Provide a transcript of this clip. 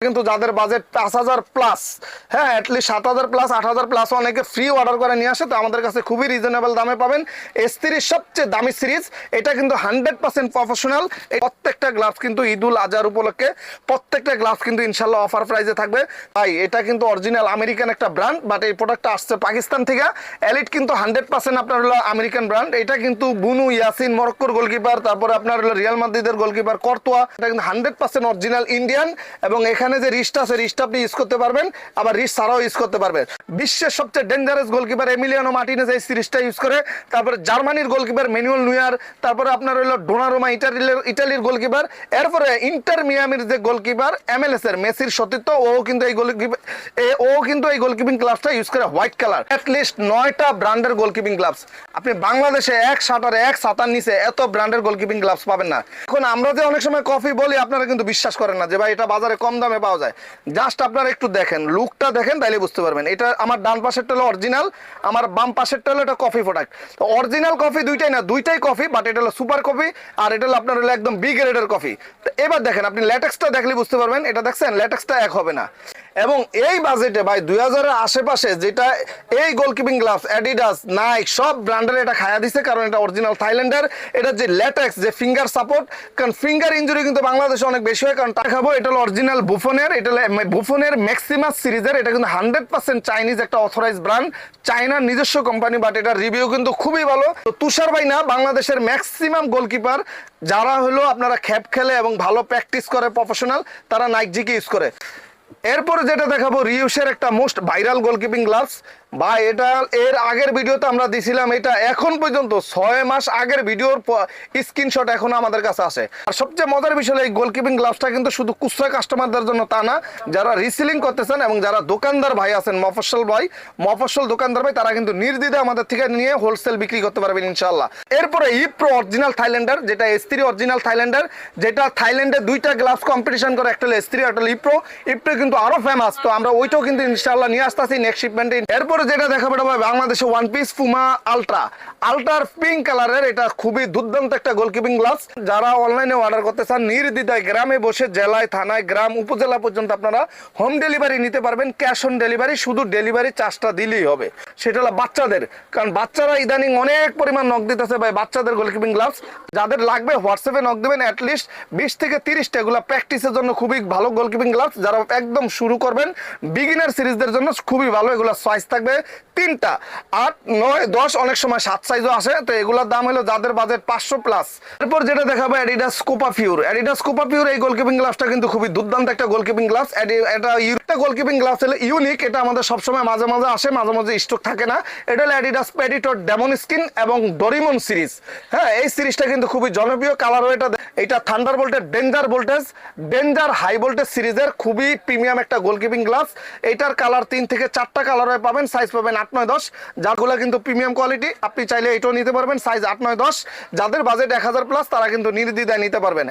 কিন্তু যাদের budget 5,000 plus, হ্যাঁ অ্যাটলিস্ট 7,000 প্লাস 8,000 প্লাস অনেকে ফ্রি অর্ডার করে নিয়ে আসে, তো আমাদের কাছে খুবই রিজনেবল দামে পাবেন। S30 সবচেয়ে দামি সিরিজ, এটা কিন্তু 100% প্রফেশনাল। প্রত্যেকটা গ্লাভস কিন্তু ঈদুল আজহার উপলক্ষে প্রত্যেকটা গ্লাভস কিন্তু ইনশাল্লাহ অফার প্রাইসে থাকবে। ভাই এটা কিন্তু অরিজিনাল আমেরিকান একটা ব্র্যান্ড, বাট এই প্রোডাক্টটা আসছে পাকিস্তান থেকে। এলিট কিন্তু 100% আপনার হলো আমেরিকান ব্র্যান্ড। এটা কিন্তু বুনু ইয়াসিন মরক্কোর গোলকিপার, তারপরে আপনার হলো রিয়াল মাদ্রিদের গোলকিপার কর্তোয়া, এটা কিন্তু 100% অরিজিনাল ইন্ডিয়ান। এবং এখানে যে রিস্ট আছে, রিস্ট আপনি ইউজ করতে পারবেন, আবার রিস্ট ছাড়াও ইউজ করতে পারবেন। বিশ্বের সবচেয়ে ডেঞ্জারাস গোলকিপার এমিলিয়ানো মার্টিনেজ এই সিরিজটা ইউজ করে। তারপরে জার্মানির গোলকিপার ম্যানুয়েল নুয়ার, তারপরে আপনার হলো ডোনারুমা ইটালির গোলকিপার, এরপরে ইন্টার মিয়ামির যে গোলকিপার MLS এর মেসির সতীর্থ, ও কিন্তু এই গোলকিপিং গ্লাভসটা ইউজ করে হোয়াইট কালার। অ্যাটলিস্ট 9টা ব্র্যান্ডের গোলকিপিং গ্লাভস আপনি বাংলাদেশে এক শাটারে এক ছাতার নিচে এত ব্র্যান্ডের গোলকিপিং গ্লাভস পাবেন না। এখন আমরা যে অনেক সময় কফি বলি, আপনারা কিন্তু বিশ্বাস করেন না যে ভাই এটা বাজারে কম দামে পাওয়া যায়। জাস্ট আপনারা একটু দেখেন, লুকটা দেখেন, তাইলে বুঝতে পারবেন। এটা আমার ডান পাশেরটা হলো অরিজিনাল, আমার বাম পাশেরটা হলো এটা কফি প্রোডাক্ট। তো অরিজিনাল কফি দুইটাই না, দুইটাই কফি, বাট এটা হলো সুপার কফি, আর এটা হলো আপনার হলো একদম বি গ্রেডের কফি। তো এবার দেখেন, আপনি ল্যাটেক্সটা দেখলে বুঝতে পারবেন। এটা দেখছেন, ল্যাটেক্সটা এক হবে না। এবং এই বাজেটে ভাই 2000 এর আশেপাশে যেটা এই গোলকিপিং গ্লাভস অ্যাডিডাস নাইক সব ব্র্যান্ডের এটা খায়া দিছে, কারণ এটা অরিজিনাল থাইল্যান্ডের। এটা যে ল্যাটেক্স, যে ফিঙ্গার সাপোর্ট, কারণ ফিঙ্গার ইনজুরি কিন্তু বাংলাদেশে অনেক বেশি হয়। কারণ টাকা খাবো, এটা হলো অরিজিনাল বুফনের, এটা বুফনের ম্যাক্সিমাস সিরিজের। এটা কিন্তু 100% চাইনিজ একটা অথরাইজ ব্র্যান্ড, চায়নার নিজস্ব কোম্পানি, বাট এটার রিভিউ কিন্তু খুবই ভালো। তো তুষার ভাই না, বাংলাদেশের ম্যাক্সিমাম গোলকিপার যারা হলো আপনারা খ্যাপ খেলে এবং ভালো প্র্যাকটিস করে প্রফেশনাল, তারা নাইক জিকে ইউজ করে। এরপরে যেটা দেখাবো, রিউসের একটা মোস্ট ভাইরাল গোলকিপিং গ্লাভস। বা এটা এর আগের ভিডিওতে আমরা দিছিলাম, এটা এখন পর্যন্ত 6 মাস আগের ভিডিওর স্ক্রিনশট এখন আমাদের কাছে আসে। আর সবচেয়ে মজার বিষয়, এই গোলকিপিং গ্লাভসটা কিন্তু শুধু খুচরা কাস্টমারদের জন্য তা না, যারা রিসেলিং করতেছেন এবং যারা দোকানদার ভাই আছেন, মফস্বল দোকানদার ভাই, তারা কিন্তু নির্দ্বিধায় আমাদের থেকে নিয়ে হোলসেল বিক্রি করতে পারবেন ইনশাআল্লাহ। এরপরে ইপ্রো অরিজিনাল থাইল্যান্ডার, যেটা S3 অরিজিনাল থাইল্যান্ডার, যেটা থাইল্যান্ডে 2টা গ্লাভস কম্পিটিশন করে, একটা হলো S3 একটা হলো ইপ্রো কিন্তু আরো ফেমাস। তো আমরা ওইটাও কিন্তু ইনশাআল্লাহ নিয়ে আসতেছি নেক্সট শিপমেন্টে। এরপরে যেটা দেখাবো, এটা ভাই বাংলাদেশে ওয়ান পিস পুমা আলট্রার পিঙ্ক কালারের, এটা খুবই দুর্দান্ত একটা গোলকিপিং গ্লাভস। যারা অনলাইনে অর্ডার করতে চান, নির্দ্বিধায় গ্রামে বসে, জেলায়, থানায়, গ্রাম, উপজেলা পর্যন্ত আপনারা হোম ডেলিভারি নিতে পারবেন। ক্যাশ অন ডেলিভারি, শুধু ডেলিভারি চার্জটা দিলেই হবে। সেটা হলো বাচ্চাদের, কারণ বাচ্চারা ইদানিং অনেক পরিমাণ নক দিতেছে ভাই বাচ্চাদের গোলকিপিং গ্লাভস। যাদের লাগবে হোয়াটসঅ্যাপে নক দেবেন, অ্যাটলিস্ট 20 থেকে 30টা। এগুলো প্র্যাকটিসের জন্য খুবই ভালো গোলকিপিং গ্লাভস। যারা একদম শুরু করবেন, বিগিনার সিরিজদের জন্য খুবই ভালো। এগুলো সাইজ থাকবে 3টা, 8, 9, 10, অনেক সময় 7 সাইজও আসে। তো এগুলোর দাম হলো যাদের বাজেট 500 প্লাস। এরপর যেটা দেখাবো, অ্যাডিডাস কোপা পিউর এই গোলকিপিং গ্লাভসটা কিন্তু খুবই দুর্দান্ত একটা গোলকিপিং গ্লাভস। এটা ইউরোপের গোলকিপিং গ্লাভস হলো ইউনিক। এটা আমাদের সবসময় মাঝে মাঝে আসে, মাঝে মাঝে স্টক থাকে না। এটা হলো অ্যাডিডাস প্রেডিটর ডেমন স্কিন এবং ডোরিমন সিরিজ। হ্যাঁ, এই সিরিজটা কিন্তু খুবই জনপ্রিয়। কালারও এটা থান্ডারবোল্টের ডেঞ্জার হাই ভোল্টেজ সিরিজের খুবই প্রিমিয়াম একটা গোলকিপিং গ্লাভস। এটার কালার 3 থেকে 4টা কালার পাবেন, সাইজ পাবেন 8, 9, 10। যাগুলো কিন্তু প্রিমিয়াম কোয়ালিটি, আপনি চাইলে এটাও নিতে পারবেন, সাইজ 8, 9, 10। যাদের বাজেট 1000 প্লাস, তারা কিন্তু নির্দ্বিধায় নিতে পারবেন।